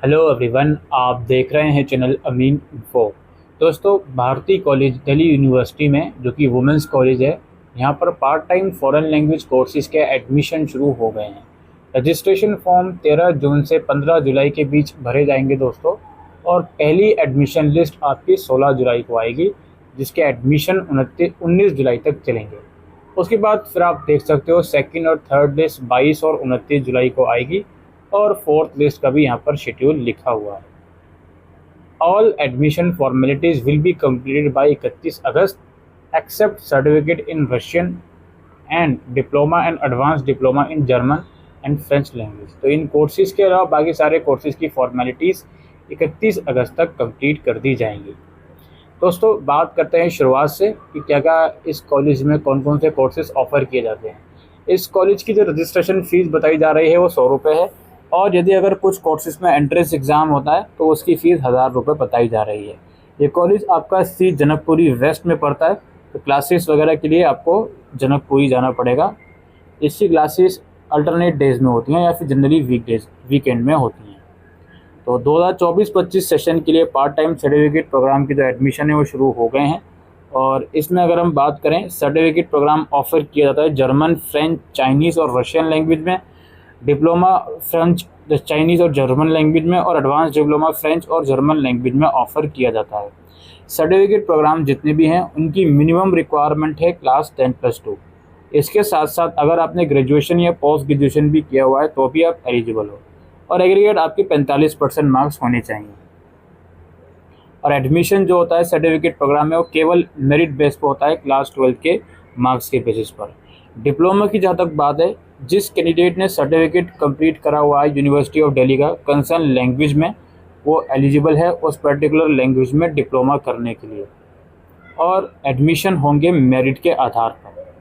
Hello everyone, आप देख रहे हैं चैनल अमीन इन्फो। दोस्तों, भारती कॉलेज दिल्ली यूनिवर्सिटी में जो कि वुमेंस कॉलेज है, यहाँ पर part time foreign language courses के एडमिशन शुरू हो गए हैं। रजिस्ट्रेशन फॉर्म 13 जून से 15 जुलाई के बीच भरे जाएंगे दोस्तों, और पहली एडमिशन लिस्ट आपकी 16 जुलाई को आएगी, जिसके एडमिशन 19 जुलाई तक चलेंगे। उसके बाद फिर आप देख सकते हो सेकंड और थर्ड लिस्ट 22 और 29 जुलाई को आएगी, और फोर्थ लिस्ट का भी यहाँ पर शेड्यूल लिखा हुआ है। All admission formalities will be completed by 31 August except certificate in Russian and diploma and advance diploma in German and French language. तो इन कोर्सेज़ के अलावा बाकी सारे कोर्सेज़ की फॉर्मेलिटीज़ 31 अगस्त तक कंप्लीट कर दी जाएंगी। दोस्तों, बात करते हैं शुरुआत से कि क्या क्या इस कॉलेज में कौन कौन से कोर्सेज ऑफ़र किए जाते हैं। इस कॉलेज की जो रजिस्ट्रेशन फ़ीस बताई जा रही है वो 100 रुपये है, और यदि अगर कुछ कोर्सेज में एंट्रेंस एग्ज़ाम होता है तो उसकी फ़ीस 1000 रुपये बताई जा रही है। ये कॉलेज आपका सी जनकपुरी वेस्ट में पड़ता है, तो क्लासेस वगैरह के लिए आपको जनकपुरी जाना पड़ेगा। इसकी क्लासेस अल्टरनेट डेज़ में होती हैं या फिर जनरली वीकेंड में होती हैं। तो 2024-25 सेशन के लिए पार्ट टाइम सर्टिफिकेट प्रोग्राम की जो एडमिशन है वो शुरू हो गए हैं। और इसमें अगर हम बात करें, सर्टिफिकेट प्रोग्राम ऑफ़र किया जाता है जर्मन, फ्रेंच, चाइनीज़ और रशियन लैंग्वेज में, डिप्लोमा फ्रेंच, चाइनीज़ और जर्मन लैंग्वेज में, और एडवांस डिप्लोमा फ्रेंच और जर्मन लैंग्वेज में ऑफ़र किया जाता है। सर्टिफिकेट प्रोग्राम जितने भी हैं उनकी मिनिमम रिक्वायरमेंट है क्लास 10+2। इसके साथ साथ अगर आपने ग्रेजुएशन या पोस्ट ग्रेजुएशन भी किया हुआ है तो भी आप एलिजिबल हो, और एग्रीगेट आपके 45% मार्क्स होने चाहिए। और एडमिशन जो होता है सर्टिफिकेट प्रोग्राम में वो केवल मेरिट बेस पर होता है, क्लास 12 के मार्क्स के बेसिस पर। डिप्लोमा की जहाँ तक बात है, जिस कैंडिडेट ने सर्टिफिकेट कंप्लीट करा हुआ है यूनिवर्सिटी ऑफ दिल्ली का कंसर्न लैंग्वेज में, वो एलिजिबल है उस पर्टिकुलर लैंग्वेज में डिप्लोमा करने के लिए, और एडमिशन होंगे मेरिट के आधार पर।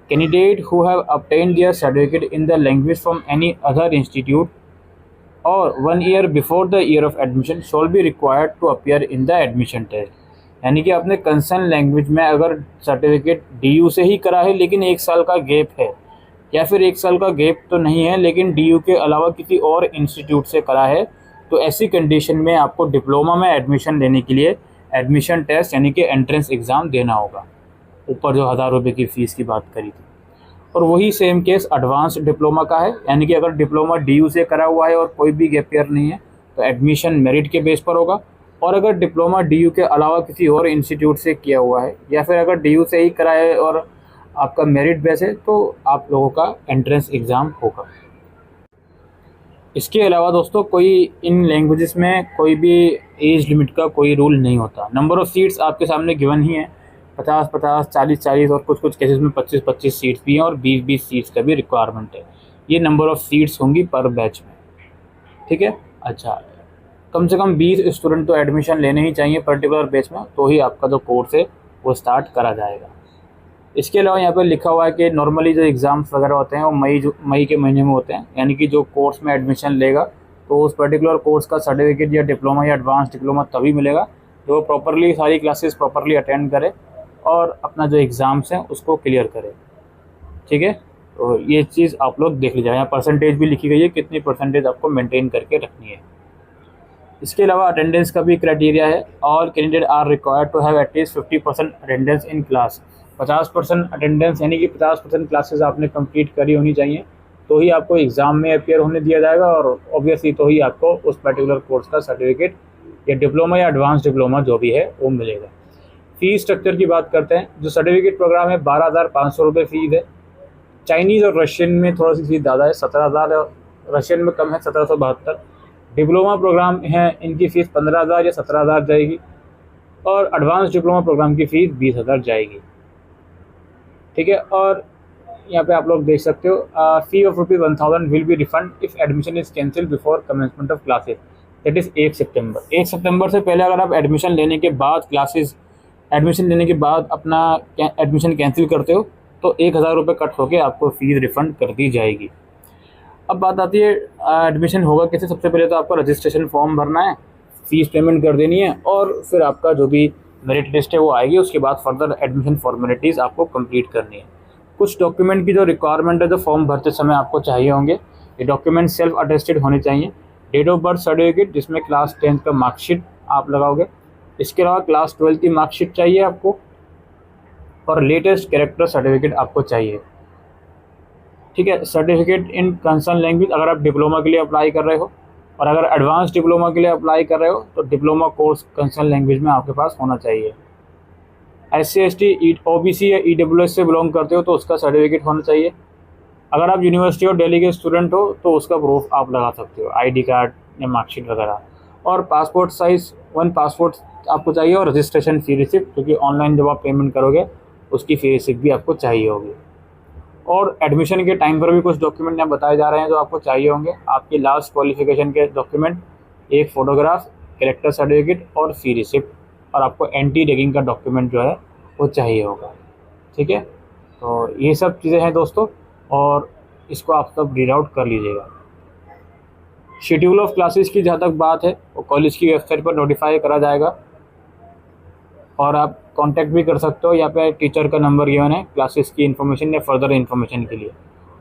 Candidate who have obtained their certificate in the language from any other institute or 1 year before the year of admission shall be required to appear in the admission test। यानी कि आपने concern language में अगर certificate DU से ही करा है लेकिन 1 साल का गैप है, या फिर 1 साल का गैप तो नहीं है लेकिन डीयू के अलावा किसी और इंस्टीट्यूट से करा है, तो ऐसी कंडीशन में आपको डिप्लोमा में एडमिशन लेने के लिए एडमिशन टेस्ट यानी कि एंट्रेंस एग्ज़ाम देना होगा, ऊपर जो 1000 रुपये की फ़ीस की बात करी थी। और वही सेम केस एडवांस डिप्लोमा का है, यानी कि अगर डिप्लोमा डीयू से करा हुआ है और कोई भी गैप ईयर नहीं है तो एडमिशन मेरिट के बेस पर होगा। और अगर डिप्लोमा डीयू के अलावा किसी और इंस्टीट्यूट से किया हुआ है, या फिर अगर डीयू से ही करा है और आपका मेरिट बेस है, तो आप लोगों का एंट्रेंस एग्ज़ाम होगा। इसके अलावा दोस्तों, कोई इन लैंग्वेजेस में कोई भी एज लिमिट का कोई रूल नहीं होता। नंबर ऑफ़ सीट्स आपके सामने गिवन ही है, 50-50, 40-40, और कुछ कुछ केसेस में 25-25 सीट्स भी हैं, और 20-20 सीट्स का भी रिक्वायरमेंट है। ये नंबर ऑफ़ सीट्स होंगी पर बैच में, ठीक है। अच्छा, कम से कम 20 स्टूडेंट तो एडमिशन लेने ही चाहिए पर्टिकुलर बैच में, तो ही आपका जो कोर्स है वो स्टार्ट करा जाएगा। इसके अलावा यहाँ पर लिखा हुआ है कि नॉर्मली जो एग्ज़ाम्स वगैरह होते हैं वो मई के महीने में होते हैं, यानी कि जो कोर्स में एडमिशन लेगा तो उस पर्टिकुलर कोर्स का सर्टिफिकेट या डिप्लोमा या एडवांस डिप्लोमा तभी मिलेगा जो प्रॉपरली सारी क्लासेस प्रॉपरली अटेंड करे और अपना जो एग्ज़ाम्स हैं उसको क्लियर करे, ठीक है। तो ये चीज़ आप लोग देख लीजिए, यहाँ परसेंटेज भी लिखी गई है, कितनी परसेंटेज आपको मेंटेन करके रखनी है। इसके अलावा अटेंडेंस का भी क्राइटेरिया है। All candidate are required to have at least 50% attendance in class. 50% attendance यानी कि 50% क्लासेस आपने कंप्लीट करी होनी चाहिए, तो ही आपको एग्ज़ाम में अपियर होने दिया जाएगा, और ऑब्वियसली तो ही आपको उस पर्टिकुलर कोर्स का सर्टिफिकेट या डिप्लोमा या एडवांस डिप्लोमा जो भी है वो मिलेगा। फ़ीस स्ट्रक्चर की बात करते हैं, जो सर्टिफिकेट प्रोग्राम है 12,500 रुपये फ़ीस है। चाइनीज़ और रशियन में थोड़ा सी फीस ज़्यादा है, 17,000, रशियन में कम है 1772। डिप्लोमा प्रोग्राम है, इनकी फ़ीस 15,000 या 17,000 जाएगी, और एडवांस डिप्लोमा प्रोग्राम की फ़ीस 20,000 जाएगी, ठीक है। और यहाँ पे आप लोग देख सकते हो, फ़ी of ₹1000 will be refund if admission is cancel before commencement of classes, that is 1 सितंबर। 1 सितंबर से पहले अगर आप एडमिशन लेने के बाद एडमिशन लेने के बाद अपना एडमिशन कैंसिल करते हो तो 1000 रुपये कट होकर आपको फ़ीस रिफ़ंड कर दी जाएगी। अब बात आती है एडमिशन होगा कैसे। सबसे पहले तो आपको रजिस्ट्रेशन फॉर्म भरना है, फ़ीस पेमेंट कर देनी है, और फिर आपका जो भी मेरिट लिस्ट है वो आएगी। उसके बाद फर्दर एडमिशन फॉर्मेलिटीज़ आपको कंप्लीट करनी है। कुछ डॉक्यूमेंट की जो रिक्वायरमेंट है जो फॉर्म भरते समय आपको चाहिए होंगे, ये डॉक्यूमेंट सेल्फ अटेस्टेड होने चाहिए। डेट ऑफ बर्थ सर्टिफिकेट जिसमें क्लास 10th का मार्कशीट आप लगाओगे। इसके अलावा क्लास 12th की मार्कशीट चाहिए आपको, और लेटेस्ट कैरेक्टर सर्टिफिकेट आपको चाहिए। ठीक है, सर्टिफिकेट इन कंसर्न लैंग्वेज अगर आप डिप्लोमा के लिए अप्लाई कर रहे हो, और अगर एडवांस डिप्लोमा के लिए अप्लाई कर रहे हो तो डिप्लोमा कोर्स कंसर्न लैंग्वेज में आपके पास होना चाहिए। SC ST OBC या EWS से बिलोंग करते हो तो उसका सर्टिफिकेट होना चाहिए। अगर आप यूनिवर्सिटी ऑफ दिल्ली के स्टूडेंट हो तो उसका प्रूफ आप लगा सकते हो, ID कार्ड या मार्कशीट वगैरह। और पासपोर्ट साइज़ 1 पासपोर्ट आपको चाहिए, और रजिस्ट्रेशन फ़ी रिसिप्ट, क्योंकि ऑनलाइन जब आप पेमेंट करोगे उसकी फ़ी रिसिप्ट भी आपको चाहिए होगी। और एडमिशन के टाइम पर भी कुछ डॉक्यूमेंट यहाँ बताए जा रहे हैं जो आपको चाहिए होंगे। आपकी लास्ट क्वालिफिकेशन के डॉक्यूमेंट, एक फ़ोटोग्राफ, कैरेक्टर सर्टिफिकेट और फ़ी रिसिप्ट, और आपको एंटी रैगिंग का डॉक्यूमेंट जो है वो चाहिए होगा। ठीक है, तो ये सब चीज़ें हैं दोस्तों, और इसको आप सब रीड आउट कर लीजिएगा। शेड्यूल ऑफ क्लासेस की जहाँ तक बात है वो कॉलेज की वेबसाइट पर नोटिफाई करा जाएगा, और आप कांटेक्ट भी कर सकते हो। यहाँ पे टीचर का नंबर गिवन है क्लासेस की इन्फॉर्मेशन या फर्दर इन्फॉर्मेशन के लिए।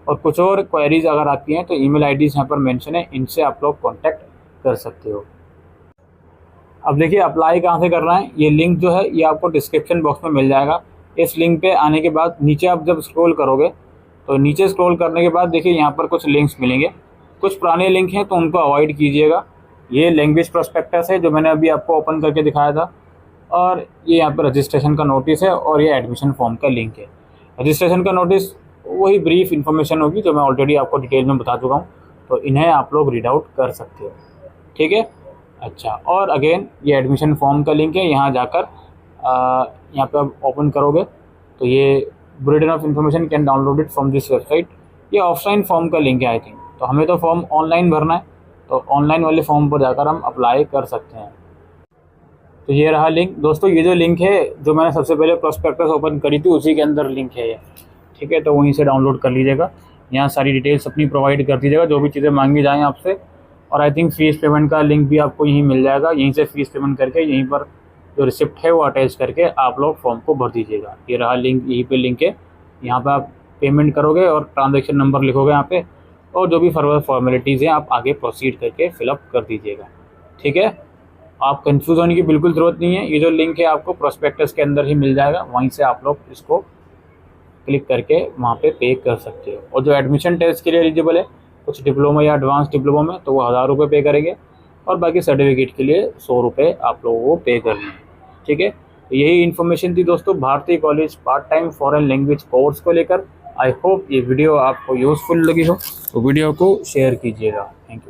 और कुछ और क्वेरीज अगर आती हैं तो ईमेल आईडीज़ यहाँ पर मेंशन है, इनसे आप लोग कांटेक्ट कर सकते हो। अब देखिए अप्लाई कहाँ से करना है, ये लिंक जो है ये आपको डिस्क्रिप्शन बॉक्स में मिल जाएगा। इस लिंक पे आने के बाद नीचे आप जब स्क्रॉल करोगे तो नीचे स्क्रॉल करने के बाद देखिए यहाँ पर कुछ लिंक्स मिलेंगे। कुछ पुराने लिंक हैं तो उनको अवॉइड कीजिएगा। ये लैंग्वेज प्रोस्पेक्टस है जो मैंने अभी आपको ओपन करके दिखाया था, और ये यहाँ पर रजिस्ट्रेशन का नोटिस है, और ये एडमिशन फॉर्म का लिंक है। रजिस्ट्रेशन का नोटिस वही ब्रीफ इन्फॉर्मेशन होगी जो मैं ऑलरेडी आपको डिटेल में बता चुका हूँ, तो इन्हें आप लोग रीड आउट कर सकते हो। ठीक है, अच्छा, और अगेन ये एडमिशन फॉर्म का लिंक है। यहाँ जाकर यहाँ पे आप ओपन करोगे तो ये bulletin of information can download it from this website. ये ऑफलाइन फॉर्म का लिंक है आई थिंक, तो हमें तो फॉर्म ऑनलाइन भरना है, तो ऑनलाइन वाले फॉर्म पर जाकर हम अप्लाई कर सकते हैं। तो ये रहा लिंक दोस्तों। ये जो लिंक है जो मैंने सबसे पहले प्रोस्पेक्टस ओपन करी थी उसी के अंदर लिंक है ये। ठीक है, तो वहीं से डाउनलोड कर लीजिएगा। यहाँ सारी डिटेल्स अपनी प्रोवाइड कर दीजिएगा, जो भी चीज़ें मांगी जाएँ आपसे। और आई थिंक फ़ीस पेमेंट का लिंक भी आपको यहीं मिल जाएगा। यहीं से फ़ीस पेमेंट करके यहीं पर जो रिसिप्ट है वो अटैच करके आप लोग फॉर्म को भर दीजिएगा। ये रहा लिंक, यहीं पे लिंक है। यहाँ पे आप पेमेंट करोगे और ट्रांजैक्शन नंबर लिखोगे यहाँ पे, और जो भी फर्दर फॉर्मेलिटीज़ हैं आप आगे प्रोसीड करके फिलअप कर दीजिएगा। ठीक है, आप कंफ्यूज होने की बिल्कुल ज़रूरत नहीं है। ये जो लिंक है आपको प्रोस्पेक्टस के अंदर ही मिल जाएगा, वहीं से आप लोग इसको क्लिक करके वहाँ पे पे कर सकते हो। और जो एडमिशन टेस्ट के लिए एलिजिबल है, कुछ डिप्लोमा या एडवांस डिप्लोमा में, तो वो 1000 रुपये पे करेंगे, और बाकी सर्टिफिकेट के लिए 100 रुपये आप लोगों को पे करने हैं। ठीक है, तो यही इन्फॉर्मेशन थी दोस्तों Bharati college part time foreign language course को लेकर। आई होप ये वीडियो आपको यूज़फुल लगी हो, तो वीडियो को शेयर कीजिएगा। Thank you.